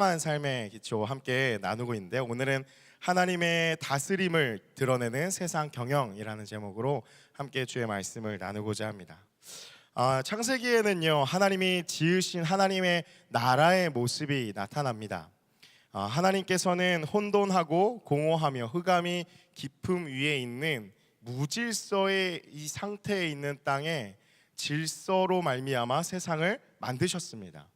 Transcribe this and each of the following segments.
삶의 기초 함께 나누고 있는데, 오늘은 하나님의 다스림을 드러내는 세상 경영이라는 제목으로 함께 주의 말씀을 나누고자 합니다. 창세기에는요, 하나님이 지으신 하나님의 나라의 모습이 나타납니다. 하나님께서는 혼돈하고 공허하며 흑암이 깊음 위에 있는 무질서의 이 상태에 있는 땅에 질서로 말미암아 세상을 만드셨습니다.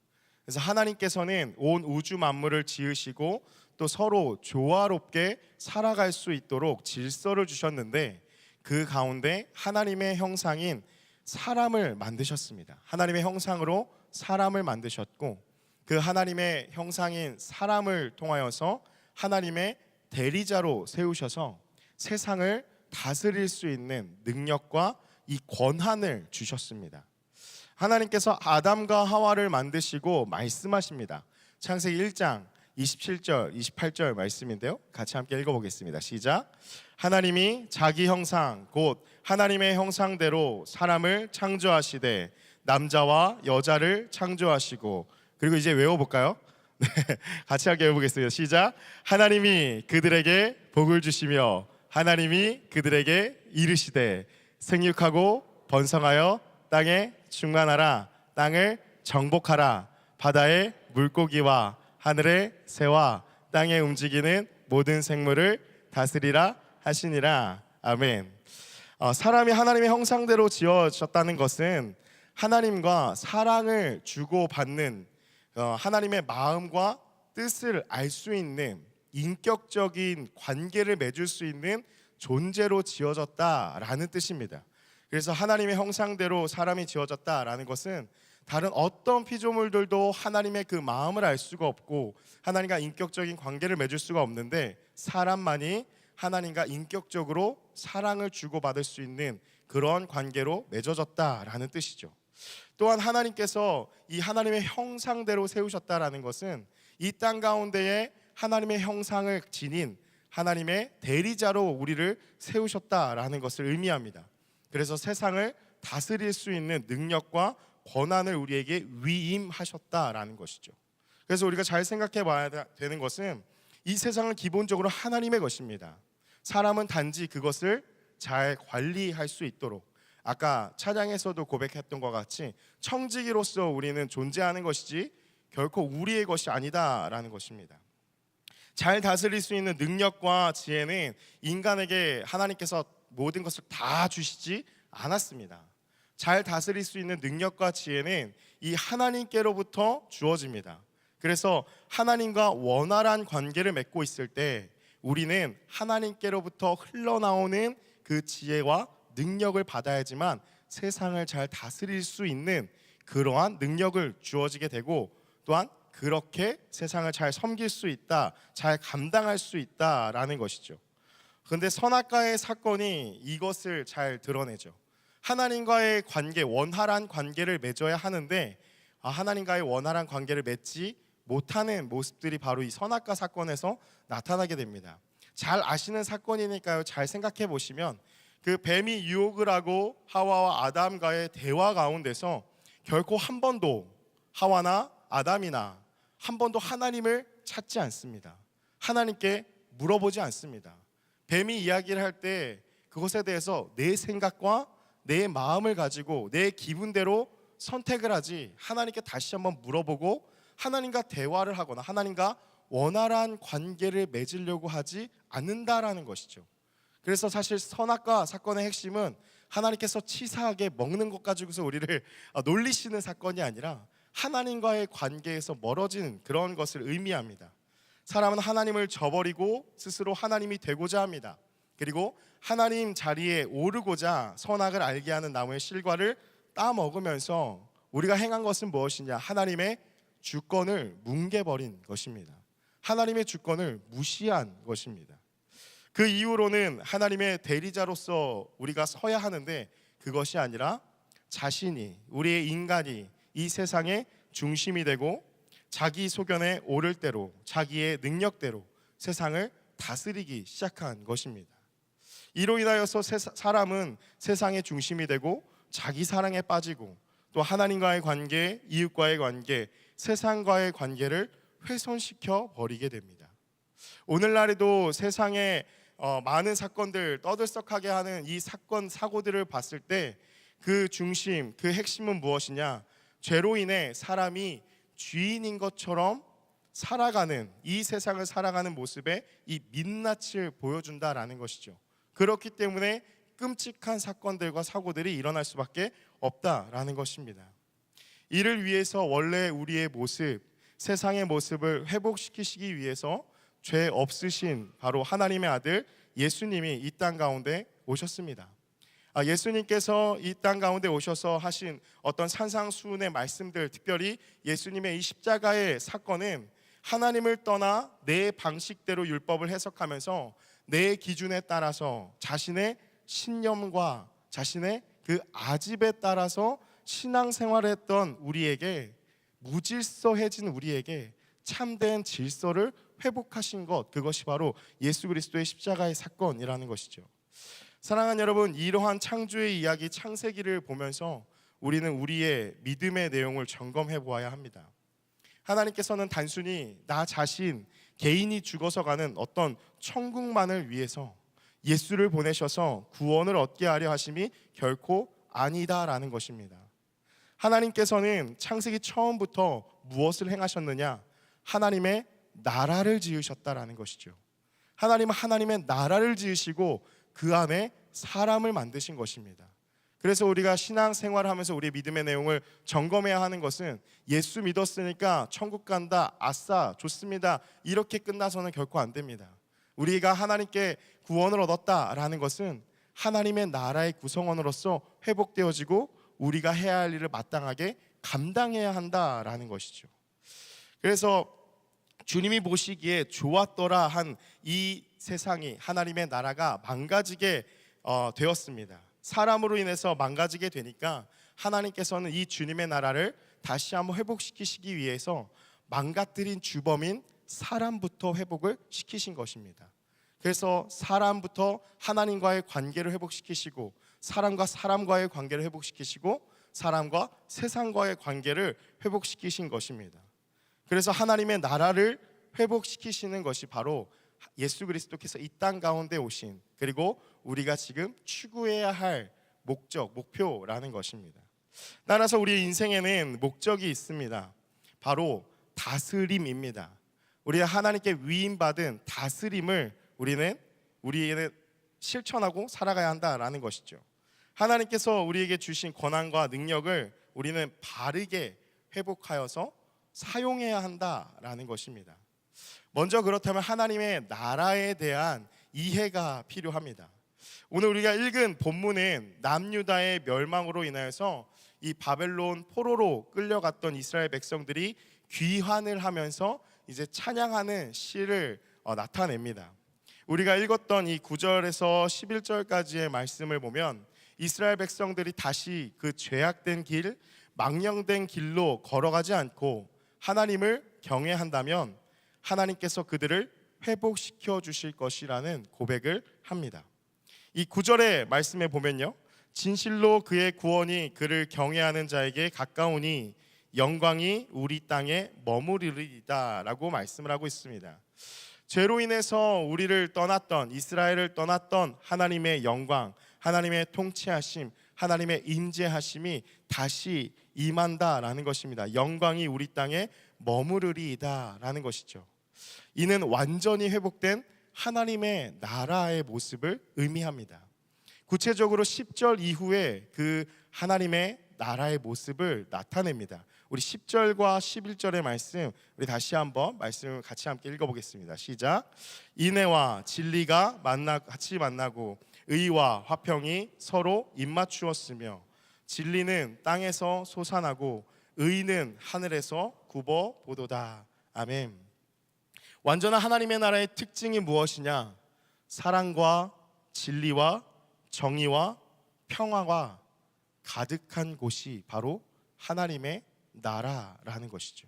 그래서 하나님께서는 온 우주 만물을 지으시고 또 서로 조화롭게 살아갈 수 있도록 질서를 주셨는데, 그 가운데 하나님의 형상인 사람을 만드셨습니다. 하나님의 형상으로 사람을 만드셨고, 그 하나님의 형상인 사람을 통하여서 하나님의 대리자로 세우셔서 세상을 다스릴 수 있는 능력과 이 권한을 주셨습니다. 하나님께서 아담과 하와를 만드시고 말씀하십니다. 창세기 1장 27절 28절 말씀인데요, 같이 함께 읽어보겠습니다. 시작. 하나님이 자기 형상 곧 하나님의 형상대로 사람을 창조하시되 남자와 여자를 창조하시고, 그리고 이제 외워볼까요? 네, 같이 함께 외워보겠습니다. 시작. 하나님이 그들에게 복을 주시며 하나님이 그들에게 이르시되 생육하고 번성하여 땅에 충만하라. 땅을 정복하라. 바다의 물고기와 하늘의 새와 땅에 움직이는 모든 생물을 다스리라 하시니라. 아멘. 사람이 하나님의 형상대로 지어졌다는 것은 하나님과 사랑을 주고받는, 하나님의 마음과 뜻을 알 수 있는 인격적인 관계를 맺을 수 있는 존재로 지어졌다라는 뜻입니다. 그래서 하나님의 형상대로 사람이 지어졌다라는 것은 다른 어떤 피조물들도 하나님의 그 마음을 알 수가 없고 하나님과 인격적인 관계를 맺을 수가 없는데, 사람만이 하나님과 인격적으로 사랑을 주고받을 수 있는 그런 관계로 맺어졌다라는 뜻이죠. 또한 하나님께서 이 하나님의 형상대로 세우셨다라는 것은 이 땅 가운데에 하나님의 형상을 지닌 하나님의 대리자로 우리를 세우셨다라는 것을 의미합니다. 그래서 세상을 다스릴 수 있는 능력과 권한을 우리에게 위임하셨다라는 것이죠. 그래서 우리가 잘 생각해 봐야 되는 것은 이 세상은 기본적으로 하나님의 것입니다. 사람은 단지 그것을 잘 관리할 수 있도록, 아까 찬양에서도 고백했던 것 같이 청지기로서 우리는 존재하는 것이지 결코 우리의 것이 아니다라는 것입니다. 잘 다스릴 수 있는 능력과 지혜는 인간에게 하나님께서 모든 것을 다 주시지 않았습니다. 잘 다스릴 수 있는 능력과 지혜는 이 하나님께로부터 주어집니다. 그래서 하나님과 원활한 관계를 맺고 있을 때 우리는 하나님께로부터 흘러나오는 그 지혜와 능력을 받아야지만 세상을 잘 다스릴 수 있는 그러한 능력을 주어지게 되고, 또한 그렇게 세상을 잘 섬길 수 있다, 잘 감당할 수 있다라는 것이죠. 그런데 선악과의 사건이 이것을 잘 드러내죠. 하나님과의 관계, 원활한 관계를 맺어야 하는데 하나님과의 원활한 관계를 맺지 못하는 모습들이 바로 이 선악과 사건에서 나타나게 됩니다. 잘 아시는 사건이니까요, 잘 생각해 보시면 그 뱀이 유혹을 하고 하와와 아담과의 대화 가운데서 결코 한 번도 하와나 아담이나 한 번도 하나님을 찾지 않습니다. 하나님께 물어보지 않습니다. 뱀이 이야기를 할 때 그것에 대해서 내 생각과 내 마음을 가지고 내 기분대로 선택을 하지, 하나님께 다시 한번 물어보고 하나님과 대화를 하거나 하나님과 원활한 관계를 맺으려고 하지 않는다라는 것이죠. 그래서 사실 선악과 사건의 핵심은 하나님께서 치사하게 먹는 것 가지고서 우리를 놀리시는 사건이 아니라 하나님과의 관계에서 멀어지는 그런 것을 의미합니다. 사람은 하나님을 저버리고 스스로 하나님이 되고자 합니다. 그리고 하나님 자리에 오르고자 선악을 알게 하는 나무의 실과를 따먹으면서 우리가 행한 것은 무엇이냐? 하나님의 주권을 뭉개버린 것입니다. 하나님의 주권을 무시한 것입니다. 그 이후로는 하나님의 대리자로서 우리가 서야 하는데, 그것이 아니라 자신이, 우리의 인간이 이 세상의 중심이 되고 자기 소견에 오를 대로 자기의 능력대로 세상을 다스리기 시작한 것입니다. 이로 인하여서 사람은 세상의 중심이 되고 자기 사랑에 빠지고 또 하나님과의 관계, 이웃과의 관계, 세상과의 관계를 훼손시켜 버리게 됩니다. 오늘날에도 세상에 많은 사건들 떠들썩하게 하는 이 사건 사고들을 봤을 때 그 중심, 그 핵심은 무엇이냐? 죄로 인해 사람이 주인인 것처럼 살아가는, 이 세상을 살아가는 모습에 이 민낯을 보여준다라는 것이죠. 그렇기 때문에 끔찍한 사건들과 사고들이 일어날 수밖에 없다라는 것입니다. 이를 위해서 원래 우리의 모습, 세상의 모습을 회복시키시기 위해서 죄 없으신 바로 하나님의 아들 예수님이 이 땅 가운데 오셨습니다. 예수님께서 이 땅 가운데 오셔서 하신 어떤 산상수훈의 말씀들, 특별히 예수님의 이 십자가의 사건은 하나님을 떠나 내 방식대로 율법을 해석하면서 내 기준에 따라서 자신의 신념과 자신의 그 아집에 따라서 신앙생활을 했던 우리에게, 무질서해진 우리에게 참된 질서를 회복하신 것, 그것이 바로 예수 그리스도의 십자가의 사건이라는 것이죠. 사랑하는 여러분, 이러한 창조의 이야기 창세기를 보면서 우리는 우리의 믿음의 내용을 점검해 보아야 합니다. 하나님께서는 단순히 나 자신, 개인이 죽어서 가는 어떤 천국만을 위해서 예수를 보내셔서 구원을 얻게 하려 하심이 결코 아니다라는 것입니다. 하나님께서는 창세기 처음부터 무엇을 행하셨느냐? 하나님의 나라를 지으셨다라는 것이죠. 하나님은 하나님의 나라를 지으시고 그 안에 사람을 만드신 것입니다. 그래서 우리가 신앙생활을 하면서 우리의 믿음의 내용을 점검해야 하는 것은 예수 믿었으니까 천국 간다, 아싸, 좋습니다, 이렇게 끝나서는 결코 안 됩니다. 우리가 하나님께 구원을 얻었다라는 것은 하나님의 나라의 구성원으로서 회복되어지고 우리가 해야 할 일을 마땅하게 감당해야 한다라는 것이죠. 그래서 주님이 보시기에 좋았더라 한 이 세상이, 하나님의 나라가 망가지게 되었습니다. 사람으로 인해서 망가지게 되니까 하나님께서는 이 주님의 나라를 다시 한번 회복시키시기 위해서 망가뜨린 주범인 사람부터 회복을 시키신 것입니다. 그래서 사람부터 하나님과의 관계를 회복시키시고, 사람과 사람과의 관계를 회복시키시고, 사람과 세상과의 관계를 회복시키신 것입니다. 그래서 하나님의 나라를 회복시키시는 것이 바로 예수 그리스도께서 이 땅 가운데 오신, 그리고 우리가 지금 추구해야 할 목적, 목표라는 것입니다. 따라서 우리 인생에는 목적이 있습니다. 바로 다스림입니다. 우리가 하나님께 위임받은 다스림을 우리에게 실천하고 살아가야 한다라는 것이죠. 하나님께서 우리에게 주신 권한과 능력을 우리는 바르게 회복하여서 사용해야 한다라는 것입니다. 먼저 그렇다면 하나님의 나라에 대한 이해가 필요합니다. 오늘 우리가 읽은 본문은 남유다의 멸망으로 인하여서 이 바벨론 포로로 끌려갔던 이스라엘 백성들이 귀환을 하면서 이제 찬양하는 시를 나타냅니다. 우리가 읽었던 이 9절에서 11절까지의 말씀을 보면 이스라엘 백성들이 다시 그 죄악된 길, 망령된 길로 걸어가지 않고 하나님을 경외한다면 하나님께서 그들을 회복시켜 주실 것이라는 고백을 합니다. 이 9절의 말씀에 보면요, 진실로 그의 구원이 그를 경외하는 자에게 가까우니 영광이 우리 땅에 머무르리이다 라고 말씀을 하고 있습니다. 죄로 인해서 우리를 떠났던, 이스라엘을 떠났던 하나님의 영광, 하나님의 통치하심, 하나님의 임재하심이 다시 임한다라는 것입니다. 영광이 우리 땅에 머무르리이다 라는 것이죠. 이는 완전히 회복된 하나님의 나라의 모습을 의미합니다. 구체적으로 10절 이후에 그 하나님의 나라의 모습을 나타냅니다. 우리 10절과 11절의 말씀, 우리 다시 한번 말씀을 같이 함께 읽어보겠습니다. 시작. 인애와 진리가 같이 만나고 의와 화평이 서로 입맞추었으며 진리는 땅에서 솟아나고 의는 하늘에서 굽어 보도다. 아멘. 완전한 하나님의 나라의 특징이 무엇이냐? 사랑과 진리와 정의와 평화가 가득한 곳이 바로 하나님의 나라라는 것이죠.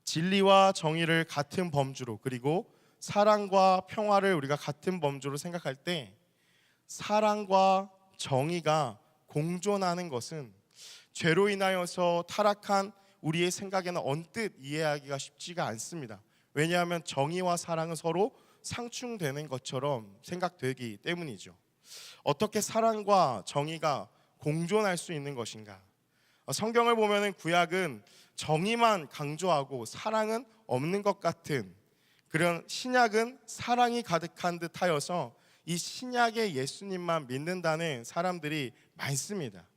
진리와 정의를 같은 범주로, 그리고 사랑과 평화를 우리가 같은 범주로 생각할 때 사랑과 정의가 공존하는 것은 죄로 인하여서 타락한 우리의 생각에는 언뜻 이해하기가 쉽지가 않습니다. 왜냐하면 정의와 사랑은 서로 상충되는 것처럼 생각되기 때문이죠. 어떻게 사랑과 정의가 공존할 수 있는 것인가? 성경을 보면은 구약은 정의만 강조하고 사랑은 없는 것 같은, 그런 신약은 사랑이 가득한 듯하여서 이 신약의 예수님만 믿는다는 사람들이 많습니다.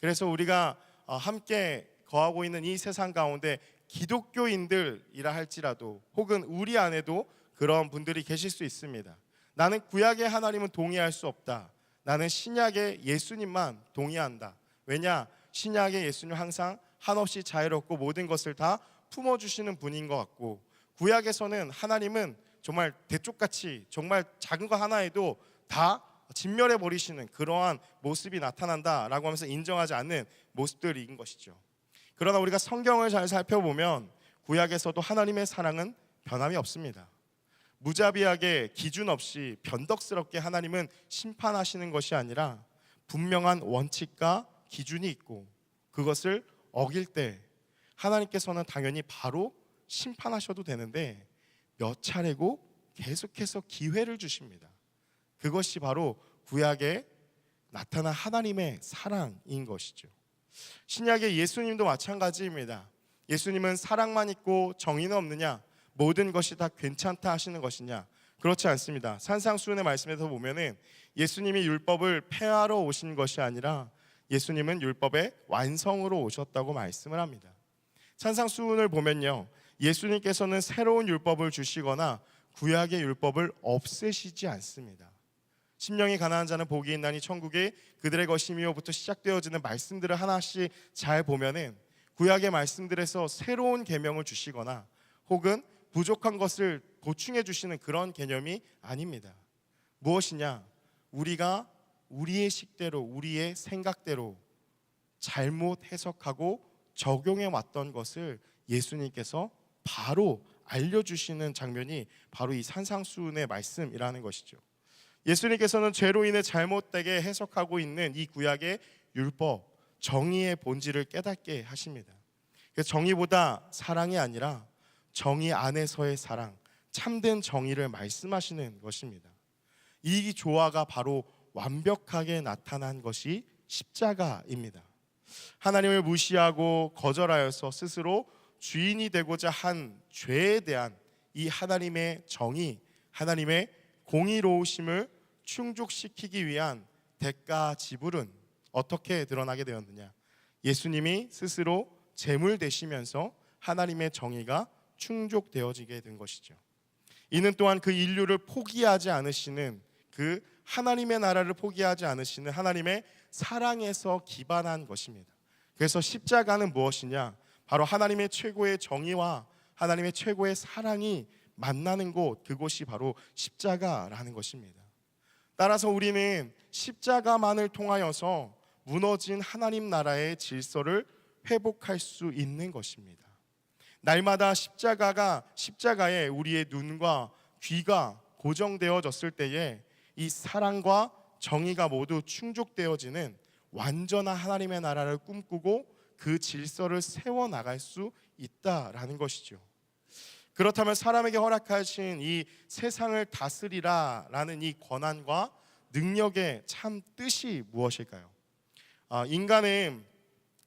그래서 우리가 함께 거하고 있는 이 세상 가운데 기독교인들이라 할지라도 혹은 우리 안에도 그런 분들이 계실 수 있습니다. 나는 구약의 하나님은 동의할 수 없다. 나는 신약의 예수님만 동의한다. 왜냐? 신약의 예수님 항상 한없이 자유롭고 모든 것을 다 품어주시는 분인 것 같고, 구약에서는 하나님은 정말 대쪽같이 정말 작은 거 하나에도 다 진멸해 버리시는 그러한 모습이 나타난다라고 하면서 인정하지 않는 모습들인 것이죠. 그러나 우리가 성경을 잘 살펴보면 구약에서도 하나님의 사랑은 변함이 없습니다. 무자비하게 기준 없이 변덕스럽게 하나님은 심판하시는 것이 아니라 분명한 원칙과 기준이 있고, 그것을 어길 때 하나님께서는 당연히 바로 심판하셔도 되는데 몇 차례고 계속해서 기회를 주십니다. 그것이 바로 구약에 나타난 하나님의 사랑인 것이죠. 신약의 예수님도 마찬가지입니다. 예수님은 사랑만 있고 정의는 없느냐, 모든 것이 다 괜찮다 하시는 것이냐? 그렇지 않습니다. 산상수훈의 말씀에서 보면은 예수님이 율법을 폐하러 오신 것이 아니라 예수님은 율법의 완성으로 오셨다고 말씀을 합니다. 산상수훈을 보면요, 예수님께서는 새로운 율법을 주시거나 구약의 율법을 없애시지 않습니다. 심령이 가난한 자는 복이 있나니 천국이 그들의 것이며부터 시작되어지는 말씀들을 하나씩 잘 보면은 구약의 말씀들에서 새로운 계명을 주시거나 혹은 부족한 것을 보충해 주시는 그런 개념이 아닙니다. 무엇이냐? 우리가 우리의 식대로, 우리의 생각대로 잘못 해석하고 적용해 왔던 것을 예수님께서 바로 알려주시는 장면이 바로 이 산상수훈의 말씀이라는 것이죠. 예수님께서는 죄로 인해 잘못되게 해석하고 있는 이 구약의 율법, 정의의 본질을 깨닫게 하십니다. 그래서 정의보다 사랑이 아니라 정의 안에서의 사랑, 참된 정의를 말씀하시는 것입니다. 이 조화가 바로 완벽하게 나타난 것이 십자가입니다. 하나님을 무시하고 거절하여서 스스로 주인이 되고자 한 죄에 대한 이 하나님의 정의, 하나님의 공의로우심을 충족시키기 위한 대가 지불은 어떻게 드러나게 되었느냐? 예수님이 스스로 제물 되시면서 하나님의 정의가 충족되어지게 된 것이죠. 이는 또한 그 인류를 포기하지 않으시는, 그 하나님의 나라를 포기하지 않으시는 하나님의 사랑에서 기반한 것입니다. 그래서 십자가는 무엇이냐? 바로 하나님의 최고의 정의와 하나님의 최고의 사랑이 만나는 곳, 그곳이 바로 십자가라는 것입니다. 따라서 우리는 십자가만을 통하여서 무너진 하나님 나라의 질서를 회복할 수 있는 것입니다. 날마다 십자가에 우리의 눈과 귀가 고정되어졌을 때에 이 사랑과 정의가 모두 충족되어지는 완전한 하나님의 나라를 꿈꾸고 그 질서를 세워나갈 수 있다라는 것이죠. 그렇다면 사람에게 허락하신 이 세상을 다스리라라는 이 권한과 능력의 참 뜻이 무엇일까요? 인간은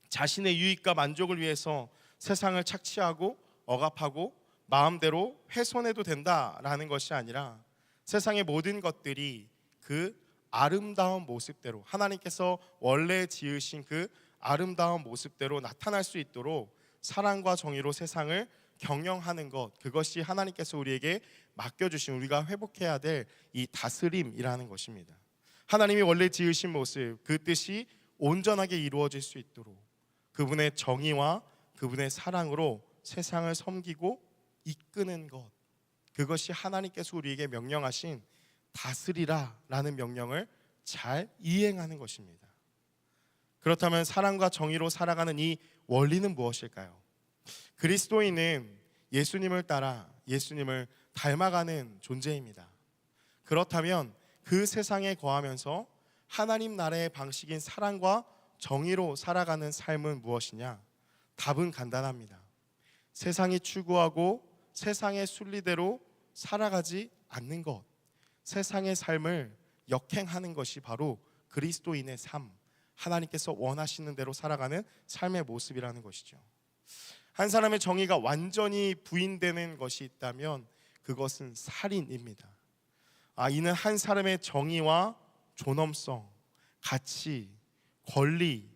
자신의 유익과 만족을 위해서 세상을 착취하고 억압하고 마음대로 훼손해도 된다라는 것이 아니라 세상의 모든 것들이 그 아름다운 모습대로, 하나님께서 원래 지으신 그 아름다운 모습대로 나타날 수 있도록 사랑과 정의로 세상을 경영하는 것, 그것이 하나님께서 우리에게 맡겨주신, 우리가 회복해야 될 이 다스림이라는 것입니다. 하나님이 원래 지으신 모습, 그 뜻이 온전하게 이루어질 수 있도록 그분의 정의와 그분의 사랑으로 세상을 섬기고 이끄는 것, 그것이 하나님께서 우리에게 명령하신 다스리라라는 명령을 잘 이행하는 것입니다. 그렇다면 사랑과 정의로 살아가는 이 원리는 무엇일까요? 그리스도인은 예수님을 따라 예수님을 닮아가는 존재입니다. 그렇다면 그 세상에 거하면서 하나님 나라의 방식인 사랑과 정의로 살아가는 삶은 무엇이냐? 답은 간단합니다. 세상이 추구하고 세상의 순리대로 살아가지 않는 것, 세상의 삶을 역행하는 것이 바로 그리스도인의 삶, 하나님께서 원하시는 대로 살아가는 삶의 모습이라는 것이죠. 한 사람의 정의가 완전히 부인되는 것이 있다면 그것은 살인입니다. 이는 한 사람의 정의와 존엄성, 가치, 권리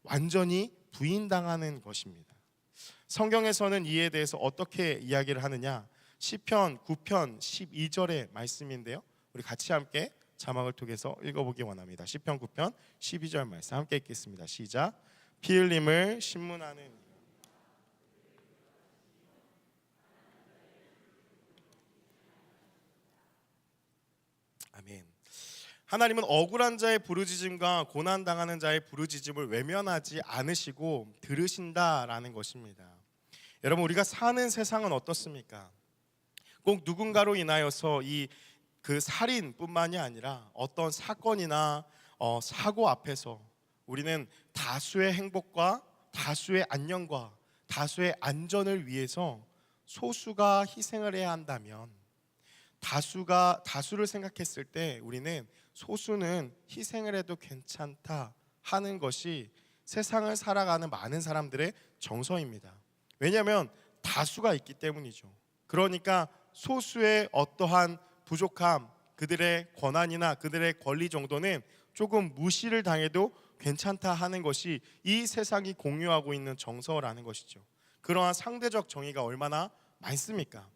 완전히 부인당하는 것입니다. 성경에서는 이에 대해서 어떻게 이야기를 하느냐? 시편 9편 12절의 말씀인데요, 우리 같이 함께 자막을 통해서 읽어보기 원합니다. 시편 9편 12절 말씀 함께 읽겠습니다. 시작. 피 흘림을 신문하는 아멘. 하나님은 억울한 자의 부르짖음과 고난당하는 자의 부르짖음을 외면하지 않으시고 들으신다라는 것입니다. 여러분, 우리가 사는 세상은 어떻습니까? 꼭 누군가로 인하여서 그 살인뿐만이 아니라 어떤 사건이나 사고 앞에서 우리는 다수의 행복과 다수의 안녕과 다수의 안전을 위해서 소수가 희생을 해야 한다면, 다수를 생각했을 때 우리는 소수는 희생을 해도 괜찮다 하는 것이 세상을 살아가는 많은 사람들의 정서입니다. 왜냐하면 다수가 있기 때문이죠. 그러니까 소수의 어떠한 부족함, 그들의 권한이나 그들의 권리 정도는 조금 무시를 당해도 괜찮다 하는 것이 이 세상이 공유하고 있는 정서라는 것이죠. 그러한 상대적 정의가 얼마나 많습니까?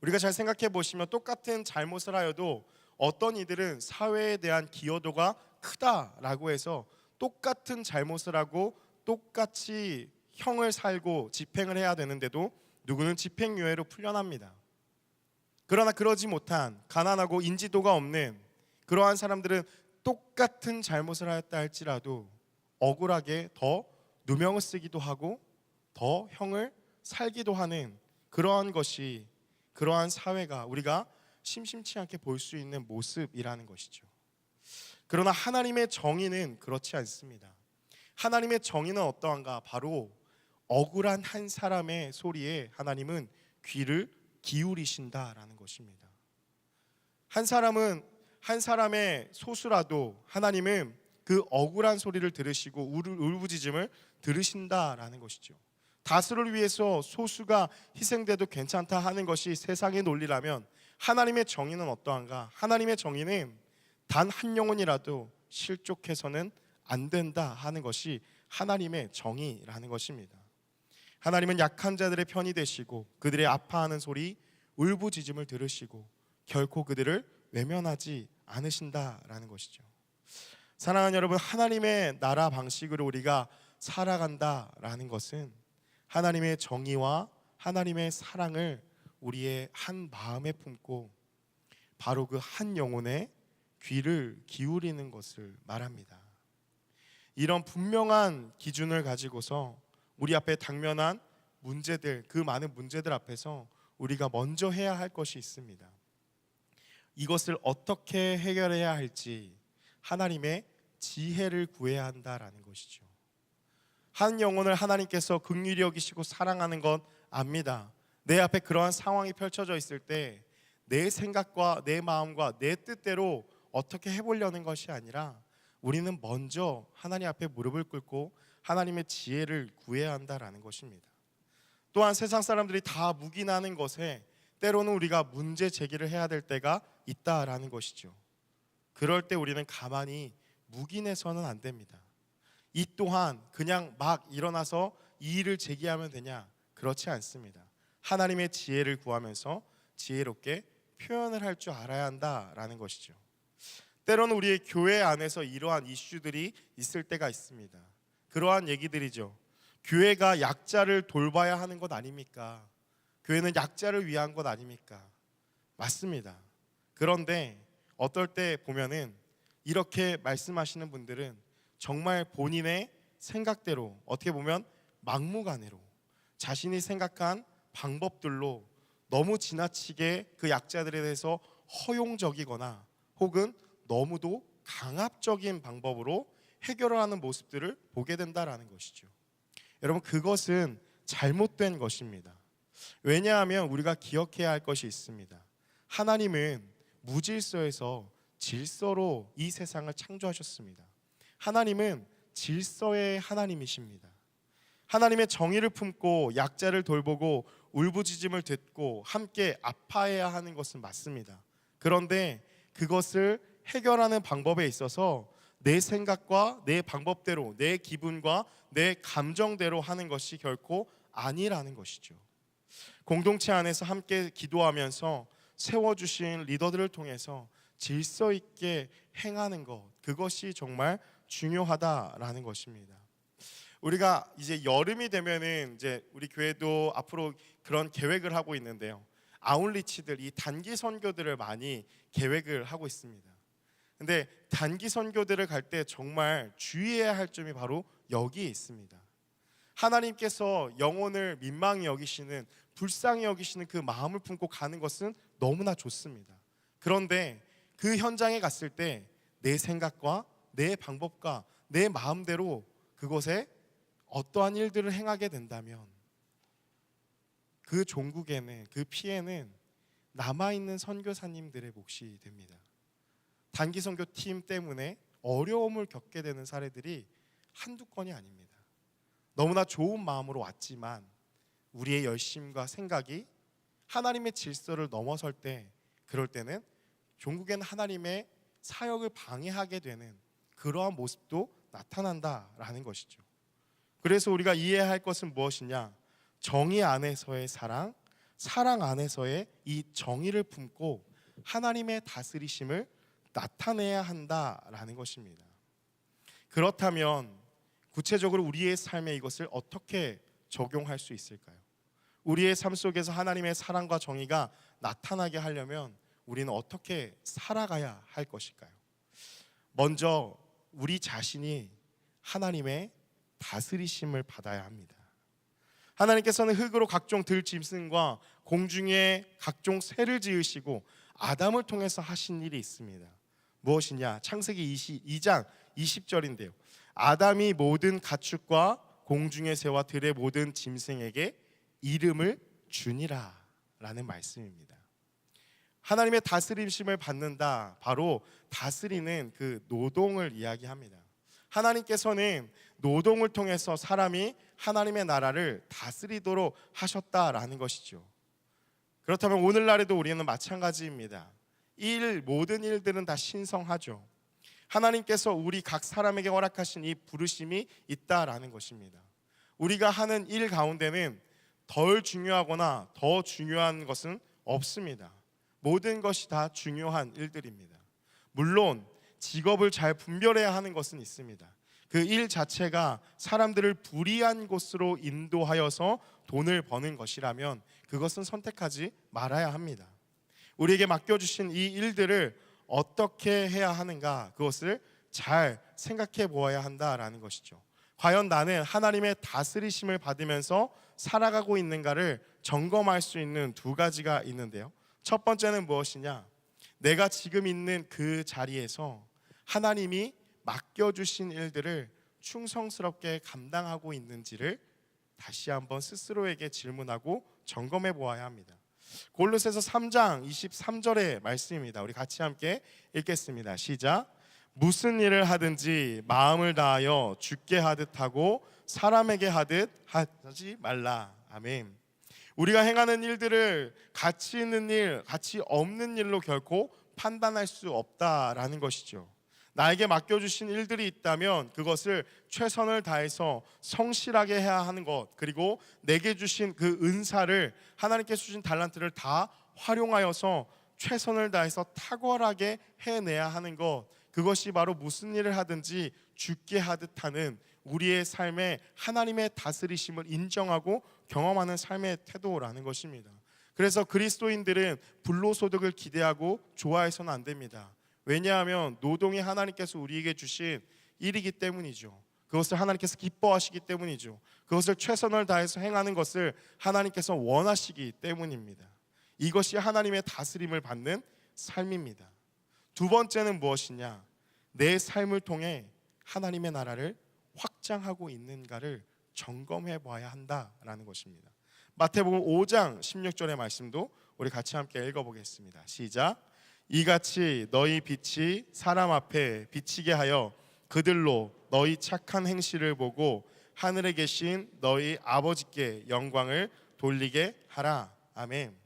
우리가 잘 생각해 보시면 똑같은 잘못을 하여도 어떤 이들은 사회에 대한 기여도가 크다라고 해서 똑같은 잘못을 하고 똑같이 형을 살고 집행을 해야 되는데도 누구는 집행유예로 풀려납니다. 그러나 그러지 못한 가난하고 인지도가 없는 그러한 사람들은 똑같은 잘못을 하였다 할지라도 억울하게 더 누명을 쓰기도 하고 더 형을 살기도 하는 그러한 사회가 우리가 심심치 않게 볼 수 있는 모습이라는 것이죠. 그러나 하나님의 정의는 그렇지 않습니다. 하나님의 정의는 어떠한가? 바로 억울한 한 사람의 소리에 하나님은 귀를 기울이신다라는 것입니다. 한 사람의 소수라도 하나님은 그 억울한 소리를 들으시고 울부짖음을 들으신다라는 것이죠. 다수를 위해서 소수가 희생돼도 괜찮다 하는 것이 세상의 논리라면 하나님의 정의는 어떠한가? 하나님의 정의는 단 한 영혼이라도 실족해서는 안 된다 하는 것이 하나님의 정의라는 것입니다. 하나님은 약한 자들의 편이 되시고 그들의 아파하는 소리, 울부짖음을 들으시고 결코 그들을 외면하지 않으신다라는 것이죠. 사랑하는 여러분, 하나님의 나라 방식으로 우리가 살아간다라는 것은 하나님의 정의와 하나님의 사랑을 우리의 한 마음에 품고 바로 그 한 영혼에 귀를 기울이는 것을 말합니다. 이런 분명한 기준을 가지고서 우리 앞에 당면한 문제들, 그 많은 문제들 앞에서 우리가 먼저 해야 할 것이 있습니다. 이것을 어떻게 해결해야 할지 하나님의 지혜를 구해야 한다라는 것이죠. 한 영혼을 하나님께서 긍휼히 여기시고 사랑하는 건 압니다. 내 앞에 그러한 상황이 펼쳐져 있을 때 내 생각과 내 마음과 내 뜻대로 어떻게 해보려는 것이 아니라 우리는 먼저 하나님 앞에 무릎을 꿇고 하나님의 지혜를 구해야 한다라는 것입니다. 또한 세상 사람들이 다 묵인하는 것에 때로는 우리가 문제 제기를 해야 될 때가 있다라는 것이죠. 그럴 때 우리는 가만히 묵인해서는 안 됩니다. 이 또한 그냥 막 일어나서 이 일을 제기하면 되냐? 그렇지 않습니다. 하나님의 지혜를 구하면서 지혜롭게 표현을 할 줄 알아야 한다라는 것이죠. 때로는 우리의 교회 안에서 이러한 이슈들이 있을 때가 있습니다. 그러한 얘기들이죠. 교회가 약자를 돌봐야 하는 것 아닙니까? 교회는 약자를 위한 것 아닙니까? 맞습니다. 그런데 어떨 때 보면은 이렇게 말씀하시는 분들은 정말 본인의 생각대로, 어떻게 보면 막무가내로 자신이 생각한 방법들로 너무 지나치게 그 약자들에 대해서 허용적이거나 혹은 너무도 강압적인 방법으로 해결을 하는 모습들을 보게 된다라는 것이죠. 여러분, 그것은 잘못된 것입니다. 왜냐하면 우리가 기억해야 할 것이 있습니다. 하나님은 무질서에서 질서로 이 세상을 창조하셨습니다. 하나님은 질서의 하나님이십니다. 하나님의 정의를 품고 약자를 돌보고 울부짖음을 듣고 함께 아파해야 하는 것은 맞습니다. 그런데 그것을 해결하는 방법에 있어서 내 생각과 내 방법대로, 내 기분과 내 감정대로 하는 것이 결코 아니라는 것이죠. 공동체 안에서 함께 기도하면서 세워주신 리더들을 통해서 질서 있게 행하는 것, 그것이 정말 중요하다라는 것입니다. 우리가 이제 여름이 되면은 이제 우리 교회도 앞으로 그런 계획을 하고 있는데요. 아웃리치들, 이 단기 선교들을 많이 계획을 하고 있습니다. 근데 단기 선교들을 갈 때 정말 주의해야 할 점이 바로 여기에 있습니다. 하나님께서 영혼을 민망히 여기시는, 불쌍히 여기시는 그 마음을 품고 가는 것은 너무나 좋습니다. 그런데 그 현장에 갔을 때 내 생각과 내 방법과 내 마음대로 그곳에 어떠한 일들을 행하게 된다면 그 종국에는, 그 피해는 남아있는 선교사님들의 몫이 됩니다. 단기 선교팀 때문에 어려움을 겪게 되는 사례들이 한두 건이 아닙니다. 너무나 좋은 마음으로 왔지만 우리의 열심과 생각이 하나님의 질서를 넘어설 때, 그럴 때는 종국에는 하나님의 사역을 방해하게 되는 그러한 모습도 나타난다라는 것이죠. 그래서 우리가 이해해야 할 것은 무엇이냐? 정의 안에서의 사랑, 사랑 안에서의 이 정의를 품고 하나님의 다스리심을 나타내야 한다라는 것입니다. 그렇다면 구체적으로 우리의 삶에 이것을 어떻게 적용할 수 있을까요? 우리의 삶 속에서 하나님의 사랑과 정의가 나타나게 하려면 우리는 어떻게 살아가야 할 것일까요? 먼저 우리 자신이 하나님의 다스리심을 받아야 합니다. 하나님께서는 흙으로 각종 들짐승과 공중에 각종 새를 지으시고 아담을 통해서 하신 일이 있습니다. 무엇이냐? 창세기 22장 20절인데요. 아담이 모든 가축과 공중의 새와 들의 모든 짐승에게 이름을 주니라 라는 말씀입니다. 하나님의 다스림심을 받는다, 바로 다스리는 그 노동을 이야기합니다. 하나님께서는 노동을 통해서 사람이 하나님의 나라를 다스리도록 하셨다라는 것이죠. 그렇다면 오늘날에도 우리는 마찬가지입니다. 모든 일들은 다 신성하죠. 하나님께서 우리 각 사람에게 허락하신 이 부르심이 있다라는 것입니다. 우리가 하는 일 가운데는 덜 중요하거나 더 중요한 것은 없습니다. 모든 것이 다 중요한 일들입니다. 물론 직업을 잘 분별해야 하는 것은 있습니다. 그 일 자체가 사람들을 불의한 곳으로 인도하여서 돈을 버는 것이라면 그것은 선택하지 말아야 합니다. 우리에게 맡겨주신 이 일들을 어떻게 해야 하는가, 그것을 잘 생각해 보아야 한다라는 것이죠. 과연 나는 하나님의 다스리심을 받으면서 살아가고 있는가를 점검할 수 있는 두 가지가 있는데요. 첫 번째는 무엇이냐? 내가 지금 있는 그 자리에서 하나님이 맡겨주신 일들을 충성스럽게 감당하고 있는지를 다시 한번 스스로에게 질문하고 점검해 보아야 합니다. 골로새서 3장 23절의 말씀입니다. 우리 같이 함께 읽겠습니다. 시작. 무슨 일을 하든지 마음을 다하여 주께 하듯 하고 사람에게 하듯 하지 말라. 아멘. 우리가 행하는 일들을 가치 있는 일, 가치 없는 일로 결코 판단할 수 없다라는 것이죠. 나에게 맡겨주신 일들이 있다면 그것을 최선을 다해서 성실하게 해야 하는 것, 그리고 내게 주신 그 은사를, 하나님께서 주신 달란트를 다 활용하여서 최선을 다해서 탁월하게 해내야 하는 것, 그것이 바로 무슨 일을 하든지 주께 하듯 하는 우리의 삶에 하나님의 다스리심을 인정하고 경험하는 삶의 태도라는 것입니다. 그래서 그리스도인들은 불로소득을 기대하고 좋아해서는 안 됩니다. 왜냐하면 노동이 하나님께서 우리에게 주신 일이기 때문이죠. 그것을 하나님께서 기뻐하시기 때문이죠. 그것을 최선을 다해서 행하는 것을 하나님께서 원하시기 때문입니다. 이것이 하나님의 다스림을 받는 삶입니다. 두 번째는 무엇이냐? 내 삶을 통해 하나님의 나라를 확장하고 있는가를 점검해 봐야 한다라는 것입니다. 마태복음 5장 16절의 말씀도 우리 같이 함께 읽어보겠습니다. 시작. 이같이 너희 빛이 사람 앞에 비치게 하여 그들로 너희 착한 행실을 보고 하늘에 계신 너희 아버지께 영광을 돌리게 하라. 아멘.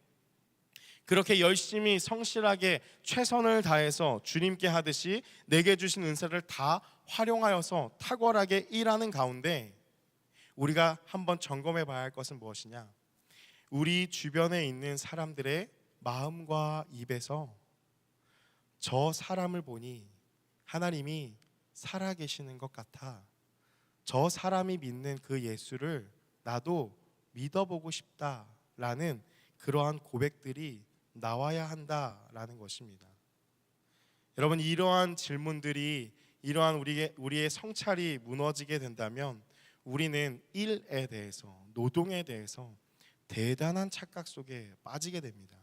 그렇게 열심히 성실하게 최선을 다해서 주님께 하듯이 내게 주신 은사를 다 활용하여서 탁월하게 일하는 가운데 우리가 한번 점검해 봐야 할 것은 무엇이냐? 우리 주변에 있는 사람들의 마음과 입에서 저 사람을 보니 하나님이 살아계시는 것 같아. 저 사람이 믿는 그 예수를 나도 믿어보고 싶다라는 그러한 고백들이 나와야 한다라는 것입니다. 여러분, 이러한 질문들이, 이러한 우리의 성찰이 무너지게 된다면 우리는 일에 대해서, 노동에 대해서 대단한 착각 속에 빠지게 됩니다.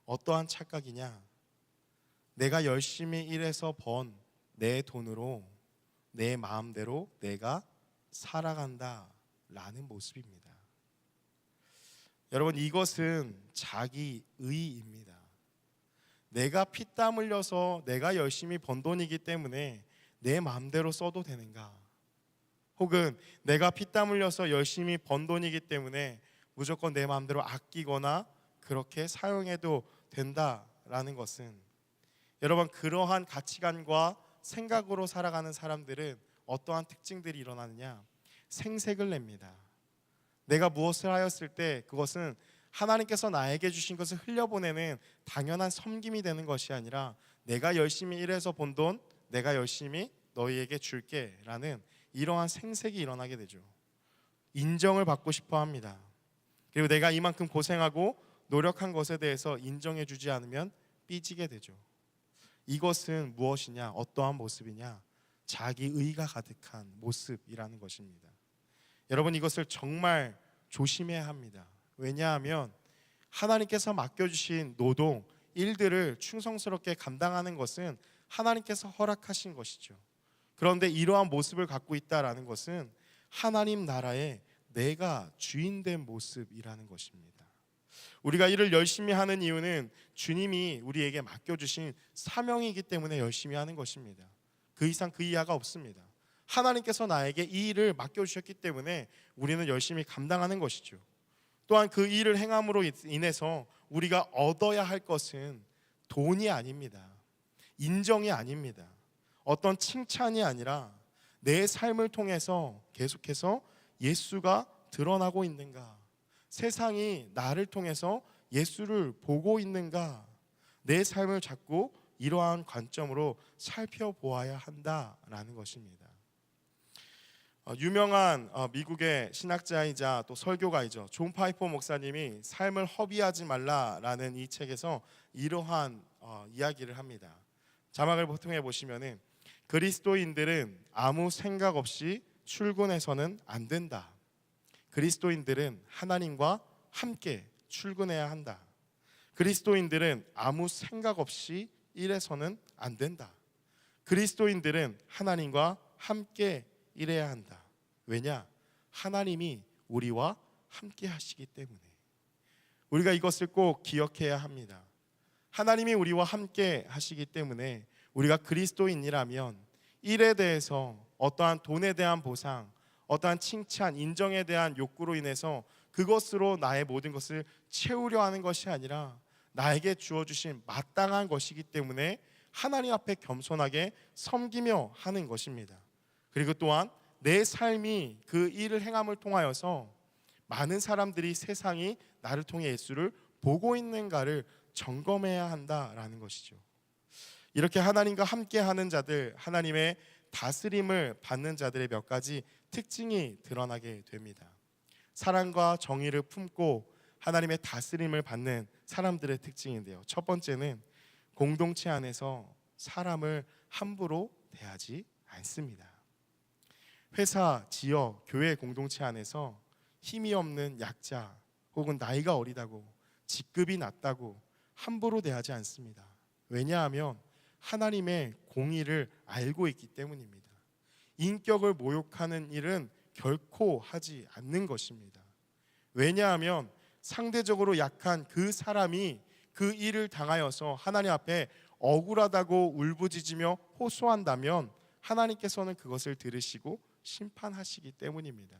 어떠한 착각이냐? 내가 열심히 일해서 번 내 돈으로 내 마음대로 내가 살아간다라는 모습입니다. 여러분, 이것은 자기의입니다. 내가 피땀 흘려서 내가 열심히 번 돈이기 때문에 내 마음대로 써도 되는가? 혹은 내가 피땀 흘려서 열심히 번 돈이기 때문에 무조건 내 마음대로 아끼거나 그렇게 사용해도 된다라는 것은, 여러분, 그러한 가치관과 생각으로 살아가는 사람들은 어떠한 특징들이 일어나느냐? 생색을 냅니다. 내가 무엇을 하였을 때 그것은 하나님께서 나에게 주신 것을 흘려보내는 당연한 섬김이 되는 것이 아니라 내가 열심히 일해서 번 돈 내가 열심히 너희에게 줄게 라는 이러한 생색이 일어나게 되죠. 인정을 받고 싶어 합니다. 그리고 내가 이만큼 고생하고 노력한 것에 대해서 인정해 주지 않으면 삐지게 되죠. 이것은 무엇이냐? 어떠한 모습이냐? 자기의가 가득한 모습이라는 것입니다. 여러분, 이것을 정말 조심해야 합니다. 왜냐하면 하나님께서 맡겨주신 노동, 일들을 충성스럽게 감당하는 것은 하나님께서 허락하신 것이죠. 그런데 이러한 모습을 갖고 있다라는 것은 하나님 나라에 내가 주인된 모습이라는 것입니다. 우리가 일을 열심히 하는 이유는 주님이 우리에게 맡겨주신 사명이기 때문에 열심히 하는 것입니다. 그 이상 그 이하가 없습니다. 하나님께서 나에게 이 일을 맡겨주셨기 때문에 우리는 열심히 감당하는 것이죠. 또한 그 일을 행함으로 인해서 우리가 얻어야 할 것은 돈이 아닙니다. 인정이 아닙니다. 어떤 칭찬이 아니라 내 삶을 통해서 계속해서 예수가 드러나고 있는가, 세상이 나를 통해서 예수를 보고 있는가, 내 삶을 자꾸 이러한 관점으로 살펴보아야 한다라는 것입니다. 유명한 미국의 신학자이자 또 설교가이죠. 존 파이퍼 목사님이 삶을 허비하지 말라라는 이 책에서 이러한 이야기를 합니다. 자막을 통해 보시면은 그리스도인들은 아무 생각 없이 출근해서는 안 된다. 그리스도인들은 하나님과 함께 출근해야 한다. 그리스도인들은 아무 생각 없이 일해서는 안 된다. 그리스도인들은 하나님과 함께 일해야 한다. 왜냐? 하나님이 우리와 함께 하시기 때문에. 우리가 이것을 꼭 기억해야 합니다. 하나님이 우리와 함께 하시기 때문에 우리가 그리스도인이라면 일에 대해서 어떠한 돈에 대한 보상, 어떠한 칭찬, 인정에 대한 욕구로 인해서 그것으로 나의 모든 것을 채우려 하는 것이 아니라 나에게 주어주신 마땅한 것이기 때문에 하나님 앞에 겸손하게 섬기며 하는 것입니다. 그리고 또한 내 삶이 그 일을 행함을 통하여서 많은 사람들이 세상이 나를 통해 예수를 보고 있는가를 점검해야 한다라는 것이죠. 이렇게 하나님과 함께하는 자들, 하나님의 다스림을 받는 자들의 몇 가지 특징이 드러나게 됩니다. 사랑과 정의를 품고 하나님의 다스림을 받는 사람들의 특징인데요. 첫 번째는 공동체 안에서 사람을 함부로 대하지 않습니다. 회사, 지역, 교회 공동체 안에서 힘이 없는 약자 혹은 나이가 어리다고, 직급이 낮다고 함부로 대하지 않습니다. 왜냐하면 하나님의 공의를 알고 있기 때문입니다. 인격을 모욕하는 일은 결코 하지 않는 것입니다. 왜냐하면 상대적으로 약한 그 사람이 그 일을 당하여서 하나님 앞에 억울하다고 울부짖으며 호소한다면 하나님께서는 그것을 들으시고 심판하시기 때문입니다.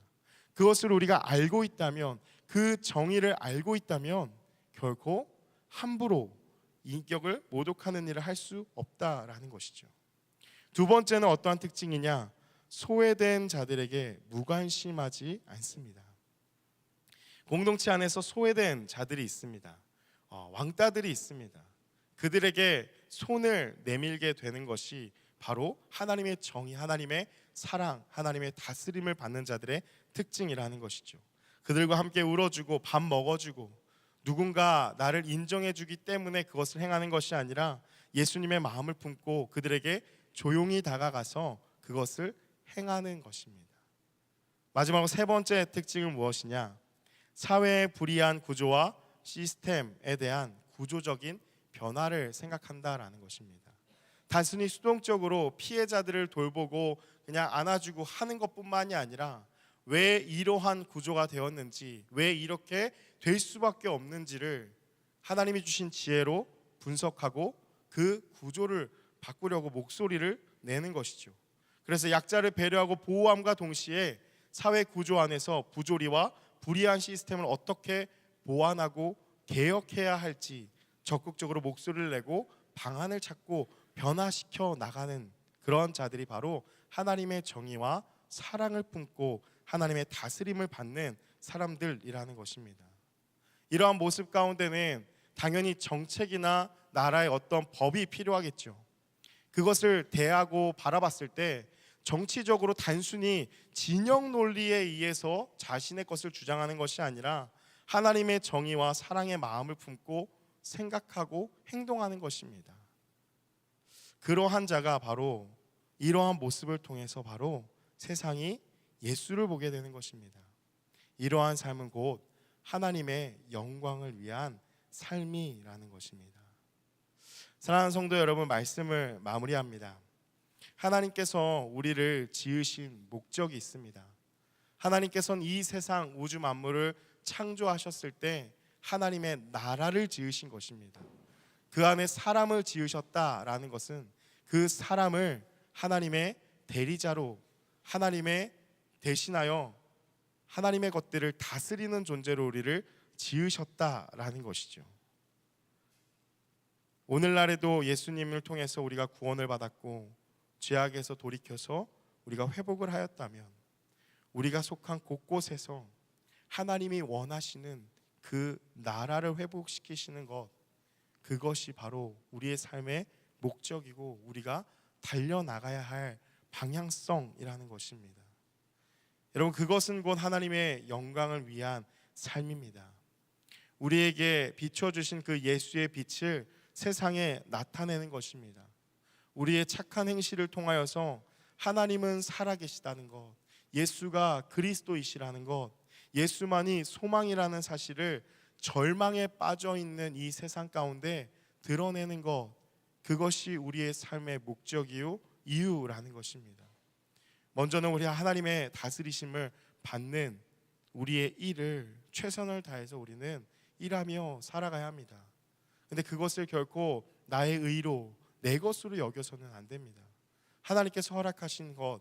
그것을 우리가 알고 있다면, 그 정의를 알고 있다면 결코 함부로 인격을 모독하는 일을 할 수 없다라는 것이죠. 두 번째는 어떠한 특징이냐? 소외된 자들에게 무관심하지 않습니다. 공동체 안에서 소외된 자들이 있습니다. 왕따들이 있습니다. 그들에게 손을 내밀게 되는 것이 바로 하나님의 정의, 하나님의 사랑, 하나님의 다스림을 받는 자들의 특징이라는 것이죠. 그들과 함께 울어주고 밥 먹어주고 누군가 나를 인정해주기 때문에 그것을 행하는 것이 아니라 예수님의 마음을 품고 그들에게 조용히 다가가서 그것을 행하는 것입니다. 마지막으로 세 번째 특징은 무엇이냐? 사회의 불이한 구조와 시스템에 대한 구조적인 변화를 생각한다라는 것입니다. 단순히 수동적으로 피해자들을 돌보고 그냥 안아주고 하는 것뿐만이 아니라 왜 이러한 구조가 되었는지, 왜 이렇게 될 수밖에 없는지를 하나님이 주신 지혜로 분석하고 그 구조를 바꾸려고 목소리를 내는 것이죠. 그래서 약자를 배려하고 보호함과 동시에 사회 구조 안에서 부조리와 불이한 시스템을 어떻게 보완하고 개혁해야 할지 적극적으로 목소리를 내고 방안을 찾고 변화시켜 나가는 그런 자들이 바로 하나님의 정의와 사랑을 품고 하나님의 다스림을 받는 사람들이라는 것입니다. 이러한 모습 가운데는 당연히 정책이나 나라의 어떤 법이 필요하겠죠. 그것을 대하고 바라봤을 때 정치적으로 단순히 진영 논리에 의해서 자신의 것을 주장하는 것이 아니라 하나님의 정의와 사랑의 마음을 품고 생각하고 행동하는 것입니다. 그러한 자가 바로 이러한 모습을 통해서 바로 세상이 예수를 보게 되는 것입니다. 이러한 삶은 곧 하나님의 영광을 위한 삶이라는 것입니다. 사랑하는 성도 여러분, 말씀을 마무리합니다. 하나님께서 우리를 지으신 목적이 있습니다. 하나님께서는 이 세상 우주 만물을 창조하셨을 때 하나님의 나라를 지으신 것입니다. 그 안에 사람을 지으셨다라는 것은 그 사람을 하나님의 대리자로, 하나님의 대신하여 하나님의 것들을 다스리는 존재로 우리를 지으셨다라는 것이죠. 오늘날에도 예수님을 통해서 우리가 구원을 받았고 죄악에서 돌이켜서 우리가 회복을 하였다면 우리가 속한 곳곳에서 하나님이 원하시는 그 나라를 회복시키시는 것, 그것이 바로 우리의 삶의 목적이고 우리가 달려나가야 할 방향성이라는 것입니다. 여러분, 그것은 곧 하나님의 영광을 위한 삶입니다. 우리에게 비춰주신 그 예수의 빛을 세상에 나타내는 것입니다. 우리의 착한 행실을 통하여서 하나님은 살아계시다는 것, 예수가 그리스도이시라는 것, 예수만이 소망이라는 사실을 절망에 빠져있는 이 세상 가운데 드러내는 것, 그것이 우리의 삶의 목적이요 이유라는 것입니다. 먼저는 우리 하나님의 다스리심을 받는 우리의 일을 최선을 다해서 우리는 일하며 살아가야 합니다. 근데 그것을 결코 나의 의로 내 것으로 여겨서는 안 됩니다. 하나님께서 허락하신 것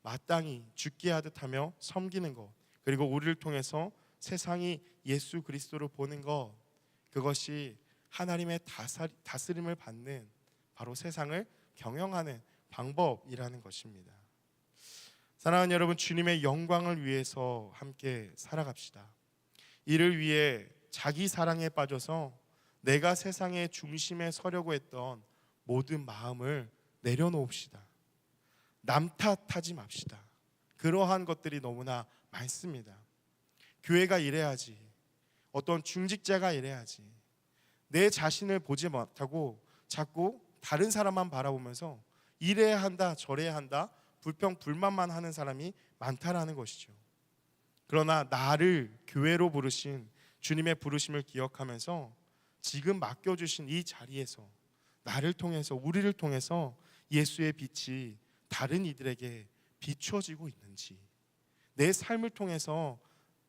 마땅히 죽게 하듯 하며 섬기는 것, 그리고 우리를 통해서 세상이 예수 그리스도를 보는 것, 그것이 하나님의 다스림을 받는 바로 세상을 경영하는 방법이라는 것입니다. 사랑하는 여러분, 주님의 영광을 위해서 함께 살아갑시다. 이를 위해 자기 사랑에 빠져서 내가 세상의 중심에 서려고 했던 모든 마음을 내려놓읍시다. 남 탓하지 맙시다. 그러한 것들이 너무나 많습니다. 교회가 이래야지, 어떤 중직자가 이래야지, 내 자신을 보지 못하고 자꾸 다른 사람만 바라보면서 이래야 한다 저래야 한다 불평 불만만 하는 사람이 많다라는 것이죠. 그러나 나를 교회로 부르신 주님의 부르심을 기억하면서 지금 맡겨주신 이 자리에서 나를 통해서, 우리를 통해서 예수의 빛이 다른 이들에게 비추어지고 있는지, 내 삶을 통해서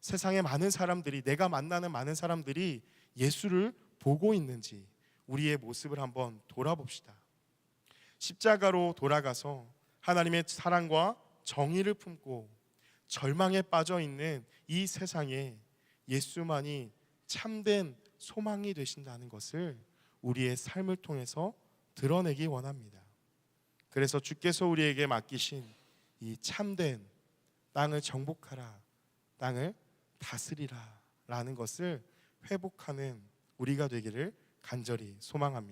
세상의 많은 사람들이, 내가 만나는 많은 사람들이 예수를 보고 있는지 우리의 모습을 한번 돌아봅시다. 십자가로 돌아가서 하나님의 사랑과 정의를 품고 절망에 빠져 있는 이 세상에 예수만이 참된 소망이 되신다는 것을 우리의 삶을 통해서 드러내기 원합니다. 그래서 주께서 우리에게 맡기신 이 참된 땅을 정복하라, 땅을 다스리라 라는 것을 회복하는 우리가 되기를 간절히 소망합니다.